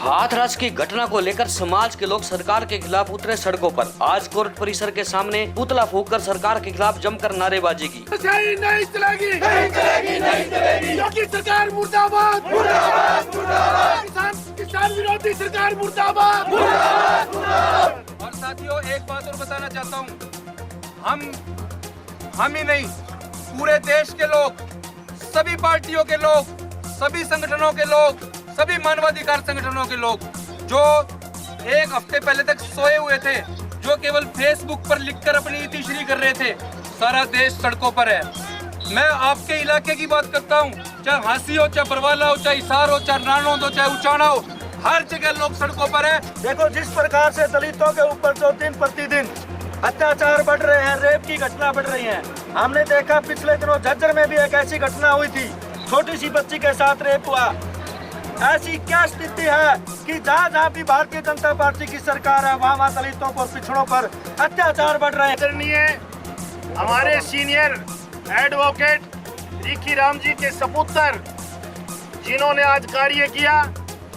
हाथरस की घटना को लेकर समाज के लोग सरकार के खिलाफ उतरे सड़कों पर। आज कोर्ट परिसर के सामने पुतला फूंककर सरकार के खिलाफ जमकर नारेबाजी की। नहीं चलेगी, नहीं चलेगी, नहीं चलेगी। योगी सरकार मुर्दाबाद, मुर्दाबाद, मुर्दाबाद। किसान विरोधी सरकार मुर्दाबाद, मुर्दाबाद, मुर्दाबाद। और साथियों, एक बात और बताना चाहता हूँ, हम ही नहीं, पूरे देश के लोग, सभी पार्टियों के लोग, सभी संगठनों के लोग, सभी मानवाधिकार संगठनों के लोग जो एक हफ्ते पहले तक सोए हुए थे, जो केवल फेसबुक पर लिखकर अपनी इतिश्री कर रहे थे, सारा देश सड़कों पर है। मैं आपके इलाके की बात करता हूँ, चाहे हांसी हो, चाहे बरवाला हो, चाहे हिसार हो, चाहे नानौंद हो, चाहे उचाना हो, हर जगह लोग सड़कों पर है। देखो, जिस प्रकार से दलितों के ऊपर जो दिन प्रतिदिन अत्याचार बढ़ रहे हैं, रेप की घटना बढ़ रही है। हमने देखा पिछले दिनों झज्जर में भी एक ऐसी घटना हुई थी, छोटी सी बच्ची के साथ रेप हुआ। ऐसी क्या स्थिति है कि जहाँ जहाँ भी भारतीय जनता पार्टी की सरकार है, वहाँ दलितों पर, पिछड़ों पर अत्याचार बढ़ रहे हैं। हमारे सीनियर एडवोकेट रिखी राम जी के सपुत्र जिन्होंने आज कार्य किया,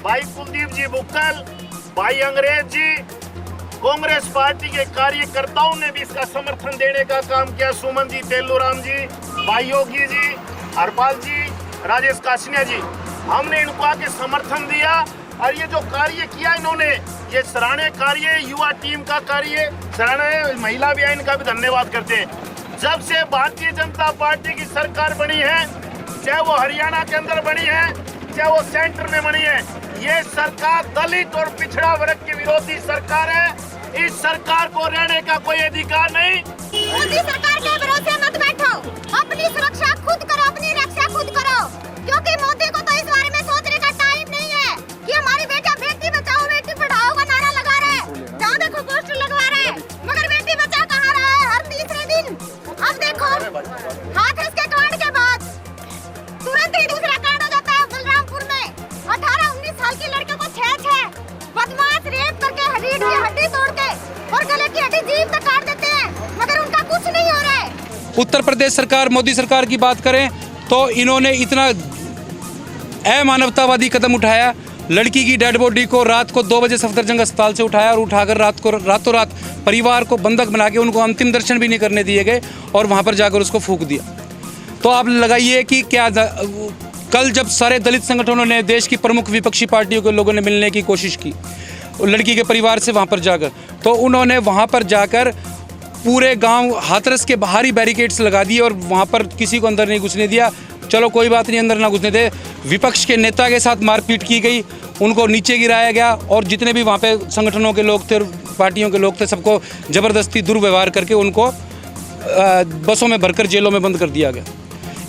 भाई कुलदीप जी बुक्कल, भाई अंग्रेज जी, कांग्रेस पार्टी के कार्यकर्ताओं ने भी इसका समर्थन देने का काम किया। सुमन जी, तेलूराम जी, भाई योगी जी, हरपाल जी, राजेश कासनिया जी, हमने इनको आके समर्थन दिया। और ये जो कार्य किया इन्होंने, ये सराहनीय कार्य, युवा टीम का कार्य, सराहनीय महिला भी है, इनका भी धन्यवाद करते हैं। जब से भारतीय जनता पार्टी की सरकार बनी है, चाहे वो हरियाणा के अंदर बनी है, चाहे वो सेंटर में बनी है, ये सरकार दलित और पिछड़ा वर्ग की विरोधी सरकार है। इस सरकार को रहने का कोई अधिकार नहीं। मोदी सरकार के भरोसे मत बैठो, अपनी सुरक्षा खुद करो, अपनी रक्षा खुद करो, क्योंकि मोदी को तो इस बारे में सोचने का टाइम नहीं है कि हमारी बेटा बेटी बचाओ बेटी पढ़ाओ का नारा लगा रहे हैं, जहाँ देखो पोस्टर लगवा रहे हैं, मगर बेटी बचा कहाँ रहा है हर तीसरे दिन। अब देखो, हाथरस के कांड के बाद तुरंत ही दूसरा कांड हो जाता है बलरामपुर में। 18-19 साल की लड़के को 6 बदमाश रेप करके रीढ़ की हड्डी तोड़ के और गले की हड्डी जीभ तक काट देते हैं, मगर उनका कुछ नहीं हो रहा है। उत्तर प्रदेश सरकार, मोदी सरकार की बात करें तो इन्होंने इतना अमानवतावादी कदम उठाया। लड़की की डेड बॉडी को रात को 2 बजे सफदरजंग अस्पताल से उठाया और उठाकर रातों रात परिवार को बंधक बना के उनको अंतिम दर्शन भी नहीं करने दिए गए और वहाँ पर जाकर उसको फूंक दिया। तो आप लगाइए कि क्या कल जब सारे दलित संगठनों ने, देश की प्रमुख विपक्षी पार्टियों के लोगों ने मिलने की कोशिश की लड़की के परिवार से वहाँ पर जाकर, तो उन्होंने वहाँ पर जाकर पूरे गांव हाथरस के बाहर ही बैरिकेड्स लगा दिए और वहाँ पर किसी को अंदर नहीं घुसने दिया। चलो कोई बात नहीं, अंदर ना घुसने दे, विपक्ष के नेता के साथ मारपीट की गई, उनको नीचे गिराया गया और जितने भी वहाँ पे संगठनों के लोग थे और पार्टियों के लोग थे, सबको ज़बरदस्ती दुर्व्यवहार करके उनको बसों में भरकर जेलों में बंद कर दिया गया।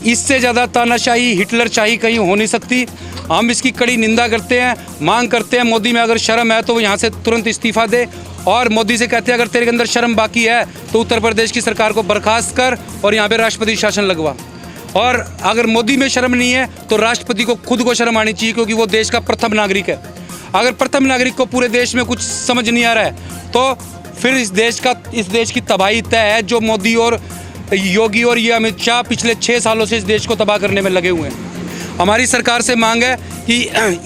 इससे ज़्यादा तानाशाही, हिटलरशाही कहीं हो नहीं सकती। हम इसकी कड़ी निंदा करते हैं, मांग करते हैं मोदी में अगर शर्म है तो वो यहाँ से तुरंत इस्तीफा दे और मोदी से कहते हैं अगर तेरे अंदर शर्म बाकी है तो उत्तर प्रदेश की सरकार को बर्खास्त कर और यहाँ पे राष्ट्रपति शासन लगवा। और अगर मोदी में शर्म नहीं है तो राष्ट्रपति को खुद को शर्म आनी चाहिए, क्योंकि वो देश का प्रथम नागरिक है। अगर प्रथम नागरिक को पूरे देश में कुछ समझ नहीं आ रहा है तो फिर इस देश की तबाही तय है, जो मोदी और योगी और ये अमित शाह पिछले 6 सालों से इस देश को तबाह करने में लगे हुए हैं। हमारी सरकार से मांग है कि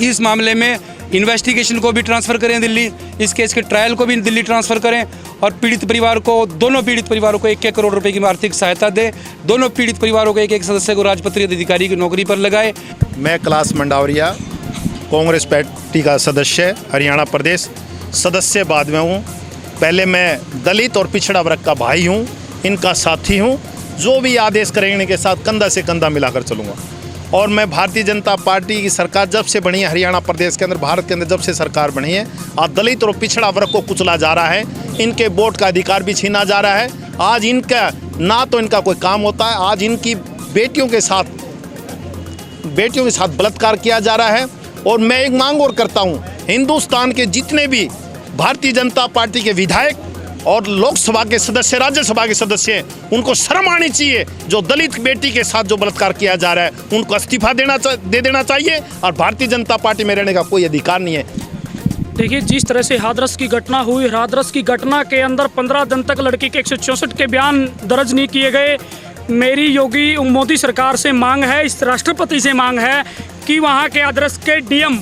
इस मामले में इन्वेस्टिगेशन को भी ट्रांसफ़र करें दिल्ली, इस केस के ट्रायल को भी दिल्ली ट्रांसफ़र करें और पीड़ित परिवार को, दोनों पीड़ित परिवारों को 1-1 करोड़ रुपए की आर्थिक सहायता दे। दोनों पीड़ित परिवारों को 1-1 सदस्य को राजपत्रित अधिकारी की नौकरी पर लगाए। मैं कैलाश मंडावरिया, कांग्रेस पार्टी का सदस्य, हरियाणा प्रदेश सदस्य बाद में हूँ। पहले मैं दलित और पिछड़ा वर्ग का भाई हूँ, इनका साथी हूँ, जो भी आदेश करेंगे इनके साथ कंधा से कंधा मिलाकर चलूँगा। और मैं भारतीय जनता पार्टी की सरकार जब से बनी है हरियाणा प्रदेश के अंदर, भारत के अंदर जब से सरकार बनी है, आज दलित और पिछड़ा वर्ग को कुचला जा रहा है, इनके वोट का अधिकार भी छीना जा रहा है। आज इनका ना तो इनका कोई काम होता है, आज इनकी बेटियों के साथ बलात्कार किया जा रहा है। और मैं एक मांग और करता हूँ, हिंदुस्तान के जितने भी भारतीय जनता पार्टी के विधायक और लोकसभा के सदस्य, राज्यसभा के सदस्य हैं, उनको शर्म आनी चाहिए। जो दलित बेटी के साथ जो बलात्कार किया जा रहा है उनको इस्तीफा दे देना चाहिए और भारतीय जनता पार्टी में रहने का कोई अधिकार नहीं है। देखिए, जिस तरह से हाथरस की घटना हुई, हाथरस की घटना के अंदर 15 दिन तक लड़की के 164 के बयान दर्ज नहीं किए गए। मेरी योगी मोदी सरकार से मांग है, इस राष्ट्रपति से मांग है कि वहाँ के हाथरस के डीएम,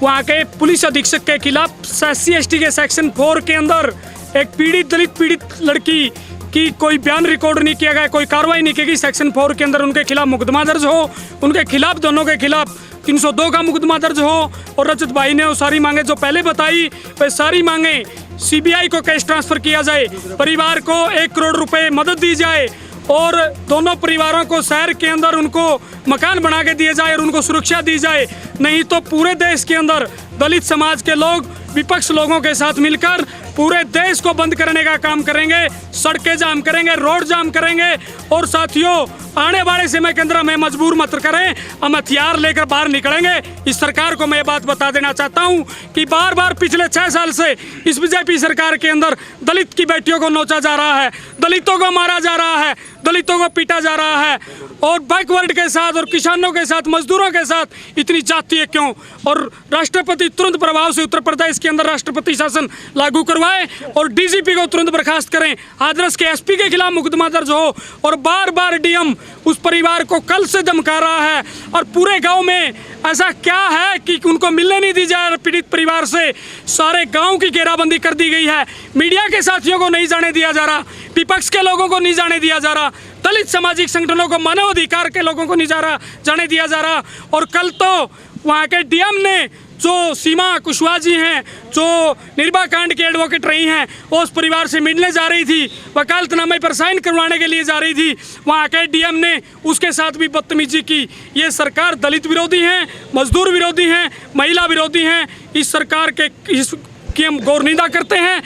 वहाँ के पुलिस अधीक्षक के खिलाफ SC/ST के सेक्शन 4 के अंदर एक दलित पीड़ित लड़की की कोई बयान रिकॉर्ड नहीं किया गया, कोई कार्रवाई नहीं की गई। सेक्शन 4 के अंदर उनके खिलाफ मुकदमा दर्ज हो, उनके खिलाफ, दोनों के खिलाफ 302 का मुकदमा दर्ज हो। और रजत भाई ने वो सारी मांगे जो पहले बताई, वे सारी मांगे CBI को कैश ट्रांसफर किया जाए, परिवार को 1 करोड़ रुपए मदद दी जाए और दोनों परिवारों को शहर के अंदर उनको मकान बना के दिए जाए और उनको सुरक्षा दी जाए। नहीं तो पूरे देश के अंदर दलित समाज के लोग विपक्ष लोगों के साथ मिलकर पूरे देश को बंद करने का काम करेंगे, सड़कें जाम करेंगे, रोड जाम करेंगे। और साथियों, आने वाले समय के अंदर हमें मजबूर मत करें, हम हथियार लेकर बाहर निकलेंगे। इस सरकार को मैं ये बात बता देना चाहता हूं कि बार बार पिछले 6 साल से इस बीजेपी सरकार के अंदर दलित की बेटियों को नोचा जा रहा है, दलितों को मारा जा रहा है, दलितों को पीटा जा रहा है। और बैकवर्ड के साथ और किसानों के साथ, मजदूरों के साथ इतनी जातीय क्यों? और राष्ट्रपति तुरंत प्रभाव से उत्तर प्रदेश के अंदर राष्ट्रपति शासन लागू करवाए और DGP को तुरंत बर्खास्त करें। हाथरस के SP के खिलाफ मुकदमा दर्ज हो। और बार बार DM उस परिवार को कल से धमका रहा है। और पूरे गांव में ऐसा क्या है कि उनको मिलने नहीं दी जा रही? पीड़ित परिवार से सारे गांव की घेराबंदी कर दी गई है, मीडिया के साथियों को नहीं जाने दिया जा रहा, विपक्ष के लोगों को नहीं जाने दिया जा रहा, दलित सामाजिक संगठनों को, मानवाधिकार के लोगों को नहीं जाने दिया जा रहा। और कल तो वहाँ के DM ने, जो सीमा कुशवाहा जी हैं, जो निर्भया कांड की एडवोकेट रही हैं, वो उस परिवार से मिलने जा रही थी, वकालतनामे पर साइन करवाने के लिए जा रही थी, वहाँ के DM ने उसके साथ भी बदतमीजी की। ये सरकार दलित विरोधी हैं, मजदूर विरोधी हैं, महिला विरोधी हैं। इस सरकार की हम गौर निंदा करते हैं।